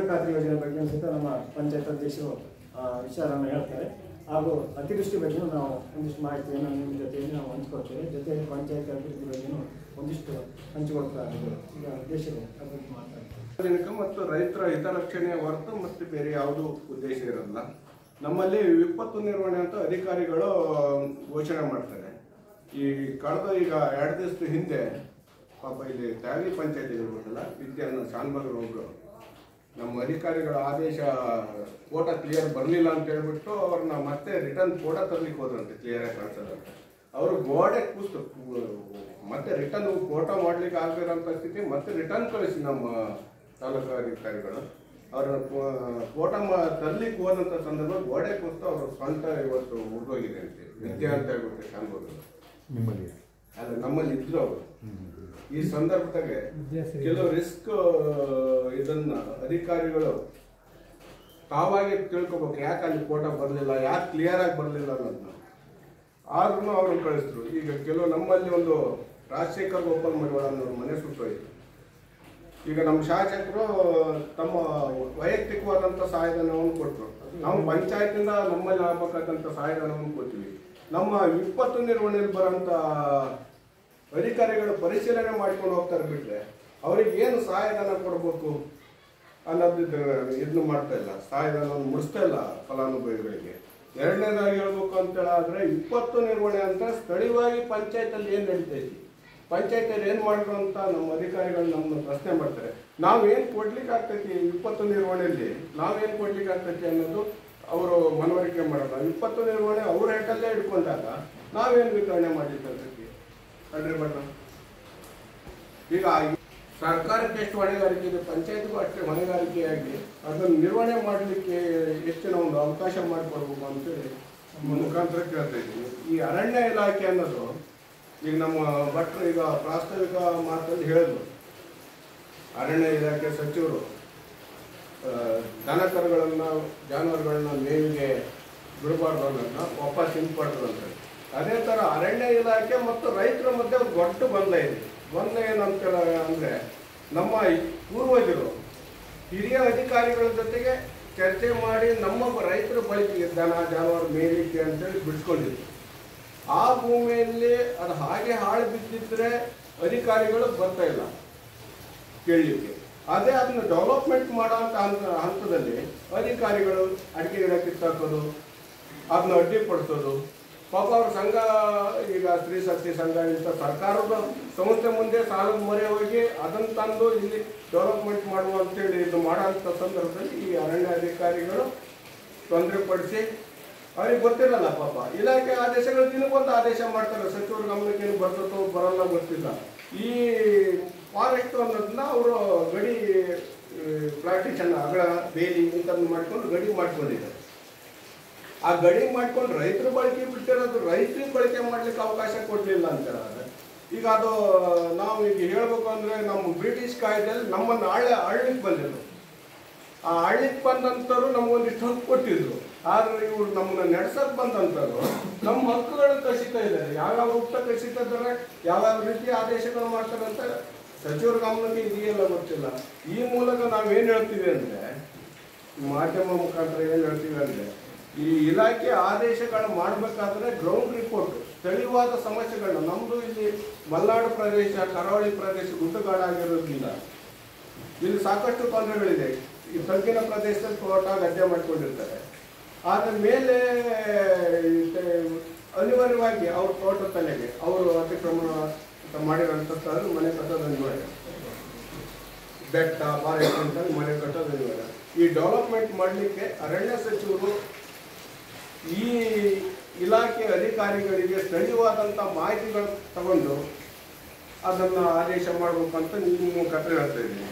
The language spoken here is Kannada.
ಖಾತ್ರಿ ಯೋಜನೆ ಬಗ್ಗೆ ಸಹಿತ ನಮ್ಮ ಪಂಚಾಯತ್ ಅಧ್ಯಕ್ಷರು ವಿಚಾರವನ್ನು ಹೇಳ್ತಾರೆ. ಹಾಗೂ ಅತಿವೃಷ್ಟಿ ಬಗ್ಗೆಯೂ ನಾವು ಒಂದಿಷ್ಟು ಮಾಹಿತಿಯನ್ನು ನಿಮ್ಮ ಜೊತೆಯಲ್ಲಿ ನಾವು ಹಂಚ್ಕೊಳ್ತೇವೆ. ಜೊತೆಯಲ್ಲಿ ಪಂಚಾಯತ್ ಅಭಿವೃದ್ಧಿ ಬಗ್ಗೆಯೂ ಒಂದಿಷ್ಟು ಹಂಚಿಕೊಳ್ತಾ ಇದ್ದೇವೆ. ಈಗ ಅಧ್ಯಕ್ಷರು ಅದನ್ನು ಮಾತಾಡ್ತಾರೆ. ಮತ್ತು ರೈತರ ಹಿತರಕ್ಷಣೆಯ ಹೊರತು ಮತ್ತು ಬೇರೆ ಯಾವುದೂ ಉದ್ದೇಶ ಇರಲ್ಲ. ನಮ್ಮಲ್ಲಿ ವಿಪತ್ತು ನಿರ್ವಹಣೆ ಅಂತ ಅಧಿಕಾರಿಗಳು ಘೋಷಣೆ ಮಾಡ್ತಾರೆ. ಈ ಕಳೆದ ಈಗ 2 ದಿವಸದ ಹಿಂದೆ ಪಾಪ ಇಲ್ಲಿ ತ್ಯಾಗಿ ಪಂಚಾಯತ್ ಇರ್ಬೋದಲ್ಲ, ವಿದ್ಯಾನ ಶಾನ್ಭಾಗರು ಒಬ್ಬರು ನಮ್ಮ ಅಧಿಕಾರಿಗಳ ಆದೇಶ ಫೋಟೋ ಕ್ಲಿಯರ್ ಬರಲಿಲ್ಲ ಅಂತ ಹೇಳ್ಬಿಟ್ಟು ಅವ್ರನ್ನ ಮತ್ತೆ ರಿಟರ್ನ್ ಫೋಟೋ ತರಲಿಕ್ಕೆ ಹೋದ್ರಂತೆ, ಕ್ಲಿಯರಾಗಿ ಕಾಣಿಸೋದಂತೆ. ಅವರು ಗೋಡೆ ಕೂಸ್ತು ಮತ್ತೆ ರಿಟರ್ನ್ ಫೋಟೋ ಮಾಡ್ಲಿಕ್ಕೆ ಆಗದಿರೋಂಥ ಸ್ಥಿತಿ ಮತ್ತೆ ರಿಟರ್ನ್ ಕಳಿಸಿ ನಮ್ಮ ತಾಲೂಕು ಅಧಿಕಾರಿಗಳು ಅವ್ರನ್ನ ಫೋಟೋ ತರಲಿಕ್ಕೆ ಹೋದಂಥ ಸಂದರ್ಭ ಗೋಡೆ ಕೂಸ್ತು ಅವ್ರ ಸ್ವಂತ ಇವತ್ತು ಉಳ್ದೋಗಿದೆ ಅಂತೆ. ವಿದ್ಯಾ ಅಂತ ಹೇಳ್ಬಿಟ್ಟು ಶಾನ್ಭಾಗರು ನಿಮ್ಮಲ್ಲಿ ಅಲ್ಲ ನಮ್ಮಲ್ಲಿ ಇದ್ರು ಅವರು. ಈ ಸಂದರ್ಭದಾಗೆ ಕೆಲವು ರಿಸ್ಕ್ ಇದನ್ನ ಅಧಿಕಾರಿಗಳು ತಾವಾಗಿ ತಿಳ್ಕೊಬೇಕು, ಯಾಕೆ ಅಲ್ಲಿ ಫೋಟೋ ಬರಲಿಲ್ಲ, ಯಾಕೆ ಕ್ಲಿಯರ್ ಆಗಿ ಬರಲಿಲ್ಲ ಅನ್ನೋದನ್ನ. ಆದ್ರೂ ಅವ್ರನ್ನ ಕಳಿಸಿದ್ರು. ಈಗ ಕೆಲವು ನಮ್ಮಲ್ಲಿ ಒಂದು ರಾಜಶೇಖರ್ ಗೋಪಾಲ್ ಮಡಿವಾಳ ಅನ್ನೋರು ಮನೆ ಸುಟ್ಟೋಯ್ತು. ಈಗ ನಮ್ಮ ಶಾಸಕರು ತಮ್ಮ ವೈಯಕ್ತಿಕವಾದಂಥ ಸಹಾಯಧನವನ್ನು ಕೊಟ್ಟರು. ನಾವು ಪಂಚಾಯತಿಂದ ನಮ್ಮಲ್ಲಿ ಆಗಬೇಕಾದಂಥ ಸಹಾಯಧನವನ್ನು ಕೊಡ್ತೀವಿ. ನಮ್ಮ ವಿಪತ್ತು ನಿರ್ವಹಣೆಯಲ್ಲಿ ಬರೋಂಥ ಅಧಿಕಾರಿಗಳು ಪರಿಶೀಲನೆ ಮಾಡ್ಕೊಂಡು ಹೋಗ್ತಾರೆ ಬಿಟ್ಟರೆ ಅವ್ರಿಗೆ ಏನು ಸಹಾಯಧನ ಕೊಡಬೇಕು ಅನ್ನೋದಿದ್ರೆ ಇದನ್ನು ಮಾಡ್ತಾ ಇಲ್ಲ, ಸಹಾಯಧನವನ್ನು ಮುಡಿಸ್ತಾ ಇಲ್ಲ ಫಲಾನುಭವಿಗಳಿಗೆ. ಎರಡನೇದಾಗಿ ಹೇಳ್ಬೇಕು ಅಂತೇಳಾದ್ರೆ ವಿಪತ್ತು ನಿರ್ವಹಣೆ ಅಂತ ಸ್ಥಳೀಯವಾಗಿ ಪಂಚಾಯತಲ್ಲಿ ಏನು ನಡೀತೈತಿ, ಪಂಚಾಯತಲ್ಲಿ ಏನು ಮಾಡಿದ್ರು ಅಂತ ನಮ್ಮ ಅಧಿಕಾರಿಗಳು ನಮ್ಮನ್ನು ಪ್ರಶ್ನೆ ಮಾಡ್ತಾರೆ. ನಾವೇನು ಕೊಡ್ಲಿಕ್ಕೆ ಆಗ್ತೈತಿ ವಿಪತ್ತು ನಿರ್ವಹಣೆಯಲ್ಲಿ, ನಾವೇನು ಕೊಡ್ಲಿಕ್ಕೆ ಆಗ್ತೈತಿ ಅನ್ನೋದು ಅವರು ಮನವರಿಕೆ ಮಾಡಲ್ಲ. ವಿಪತ್ತು ನಿರ್ವಹಣೆ ಅವ್ರ ಹೆಟ್ಟಲ್ಲೇ ಇಟ್ಕೊಂಡಾಗ ನಾವೇನು ವಿತರಣೆ ಮಾಡಿರ್ತೈತಿ ಅಲ್ರಿ ಬಣ್ಣ. ಈಗ ಸರ್ಕಾರಕ್ಕೆ ಎಷ್ಟು ಹೊಣೆಗಾರಿಕೆ ಇದೆ, ಪಂಚಾಯತ್ಗೂ ಅಷ್ಟೇ ಹೊಣೆಗಾರಿಕೆಯಾಗಿ ಅದನ್ನು ನಿರ್ವಹಣೆ ಮಾಡಲಿಕ್ಕೆ ಹೆಚ್ಚಿನ ಒಂದು ಅವಕಾಶ ಮಾಡಿಕೊಡ್ಬೇಕು ಅಂತೇಳಿ ಮುಖಾಂತರ ಕೇಳ್ತಾ ಇದ್ದೀನಿ. ಈ ಅರಣ್ಯ ಇಲಾಖೆ ಅನ್ನೋದು ಈಗ ನಮ್ಮ ಭಟ್ರು ಈಗ ಪ್ರಾಸ್ತಾವಿಕ ಮಾತಲ್ಲಿ ಹೇಳಿದ್ರು, ಅರಣ್ಯ ಇಲಾಖೆ ಸಚಿವರು ದನಕರುಗಳನ್ನ ಜಾನುವಾರುಗಳನ್ನ ಮೇವಿಗೆ ಬಿಡಬಾರ್ದು ಅನ್ನೋದನ್ನ ವಾಪಸ್ ಹಿಂಪಡ್ರು ಅಂತ. ಅದೇ ಥರ ಅರಣ್ಯ ಇಲಾಖೆ ಮತ್ತು ರೈತರ ಮಧ್ಯೆ ಒಂದು ದೊಡ್ಡ ಗೊಂದಲ ಇದೆ. ಗೊಂದಲ ಏನಂತ ಅಂದರೆ ನಮ್ಮ ಪೂರ್ವಜರು ಹಿರಿಯ ಅಧಿಕಾರಿಗಳ ಜೊತೆಗೆ ಚರ್ಚೆ ಮಾಡಿ ನಮ್ಮ ರೈತರ ಬಳಕೆಗೆ ದನ ಜಾನುವಾರು ಮೇಲಿಕ್ಕೆ ಅಂತೇಳಿ ಬಿಡಿಸ್ಕೊಂಡಿದ್ರು. ಆ ಭೂಮಿಯಲ್ಲಿ ಅದು ಹಾಗೆ ಹಾಳು ಬಿದ್ದಿದ್ರೆ ಅಧಿಕಾರಿಗಳು ಬರ್ತಾ ಇಲ್ಲ ಕೇಳಲಿಕ್ಕೆ. ಅದೇ ಅದನ್ನ ಡೆವಲಪ್ಮೆಂಟ್ ಮಾಡೋ ಹಂತದಲ್ಲಿ ಅಧಿಕಾರಿಗಳು ಅಡಿಕೆ ಗಿಡ ಕಿತ್ತಾಕೋದು, ಅದನ್ನ ಅಡ್ಡಿಪಡಿಸೋದು. ಪಾಪ ಅವ್ರ ಸಂಘ ಈಗ ಸ್ತ್ರೀ ಶಕ್ತಿ ಸಂಘ ಇಂಥ ಸರ್ಕಾರದ ಸಂಸ್ಥೆ ಮುಂದೆ ಸಾಲದ ಮೊರೆ ಹೋಗಿ ಅದನ್ನು ತಂದು ಇಲ್ಲಿ ಡೆವಲಪ್ಮೆಂಟ್ ಮಾಡುವ ಅಂತೇಳಿ ಇದು ಮಾಡೋಂಥ ಸಂದರ್ಭದಲ್ಲಿ ಈ ಅರಣ್ಯ ಅಧಿಕಾರಿಗಳು ತೊಂದರೆ ಪಡಿಸಿ ಅವ್ರಿಗೆ ಗೊತ್ತಿರಲ್ಲ. ಪಾಪ ಇಲಾಖೆ ಆದೇಶಗಳು ದಿನಕ್ಕೊಂದು ಆದೇಶ ಮಾಡ್ತಾರೆ, ಸಚಿವರ ಗಮನಕ್ಕೆ ಏನು ಬರ್ತದೋ ಬರಲ್ಲ ಗೊತ್ತಿಲ್ಲ. ಈ ಫಾರೆಸ್ಟ್ ಅನ್ನೋದನ್ನ ಅವರು ಗಡಿ ಪ್ಲಾಂಟೇಶನ್ ಅಗಳ ಬೇಲಿ ಇಂಥದ್ದು ಮಾಡ್ಕೊಂಡು ಗಡಿ ಮಾಡ್ಕೊಂಡಿದ್ದಾರೆ. ಆ ಗಡಿ ಮಾಡ್ಕೊಂಡು ರೈತರ ಬಳಕೆ ಬಿಟ್ಟಿರೋದು ರೈತರಿಗೆ ಬಳಕೆ ಮಾಡ್ಲಿಕ್ಕೆ ಅವಕಾಶ ಕೊಡಲಿಲ್ಲ ಅಂತ ಹೇಳಿದ್ರೆ ಈಗ ಅದು ನಾವು ಈಗ ಹೇಳ್ಬೇಕು ಅಂದರೆ ನಮ್ಮ ಬ್ರಿಟಿಷ್ ಕಾಯ್ದೆಯಲ್ಲಿ ನಮ್ಮನ್ನು ಆಳ್ಲಿಕ್ಕೆ ಬಂದಿದ್ರು. ಆ ಆಳ್ಲಿಕ್ಕೆ ಬಂದಂಥವ್ರು ನಮಗೊಂದಿಷ್ಟು ಹಕ್ಕು ಕೊಟ್ಟಿದ್ರು. ಆದರೆ ಇವರು ನಮ್ಮನ್ನ ನಡೆಸಕ್ಕೆ ಬಂದಂಥವ್ರು ನಮ್ಮ ಹಕ್ಕುಗಳನ್ನು ಕಸಿತಾ ಇದ್ದಾರೆ. ಯಾವ್ಯಾವ ರೂಪ ಕಸಿತಾ ಇದ್ದಾರೆ, ಯಾವ್ಯಾವ ರೀತಿ ಆದೇಶಗಳು ಮಾಡ್ತಾರೆ ಅಂತ ಸಚಿವರ ಗಮನಕ್ಕೆ ಇದೆಯಲ್ಲ ಗೊತ್ತಿಲ್ಲ. ಈ ಮೂಲಕ ನಾವೇನು ಹೇಳ್ತೀವಿ ಅಂದರೆ, ಮಾಧ್ಯಮ ಮುಖಾಂತರ ಏನು ಹೇಳ್ತೀವಿ ಅಂದರೆ, ಈ ಇಲಾಖೆ ಆದೇಶಗಳು ಮಾಡಬೇಕಾದ್ರೆ ಗ್ರೌಂಡ್ ರಿಪೋರ್ಟ್ ಸ್ಥಳೀಯವಾದ ಸಮಸ್ಯೆಗಳನ್ನ, ನಮ್ಮದು ಇಲ್ಲಿ ಮಲೆನಾಡು ಪ್ರದೇಶ, ಕರಾವಳಿ ಪ್ರದೇಶ ಗುಡ್ಡಗಾಡಾಗಿರೋದ್ರಿಂದ ಇಲ್ಲಿ ಸಾಕಷ್ಟು ತೊಂದರೆಗಳಿದೆ. ಈ ತಗ್ಗಿನ ಪ್ರದೇಶದಲ್ಲಿ ತೋಟ ಗದ್ದೆ ಮಾಡ್ಕೊಂಡಿರ್ತಾರೆ. ಆದ ಮೇಲೆ ಅನಿವಾರ್ಯವಾಗಿ ಅವ್ರ ತೋಟ ತಲೆಗೆ ಅವರು ಅತಿಕ್ರಮಣ ಮಾಡಿರೋಂಥದ್ದು ಮನೆ ಕಟ್ಟೋದು ಅನಿವಾರ್ಯ, ಬೆಟ್ಟ ಫಾರೆಸ್ಟ್ ಅಂತ ಮನೆ ಕಟ್ಟೋದು ಅನಿವಾರ್ಯ. ಈ ಡೆವಲಪ್ಮೆಂಟ್ ಮಾಡಲಿಕ್ಕೆ ಅರಣ್ಯ ಸಚಿವರು ಈ ಇಲಾಖೆ ಅಧಿಕಾರಿಗಳಿಗೆ ಸ್ಥಳೀಯವಾದಂಥ ಮಾಹಿತಿಗಳು ತಗೊಂಡು ಅದನ್ನು ಆದೇಶ ಮಾಡಬೇಕಂತ ನಿಮ್ಮ ಕಥೆ ಹೇಳ್ತಾ ಇದ್ದೀನಿ.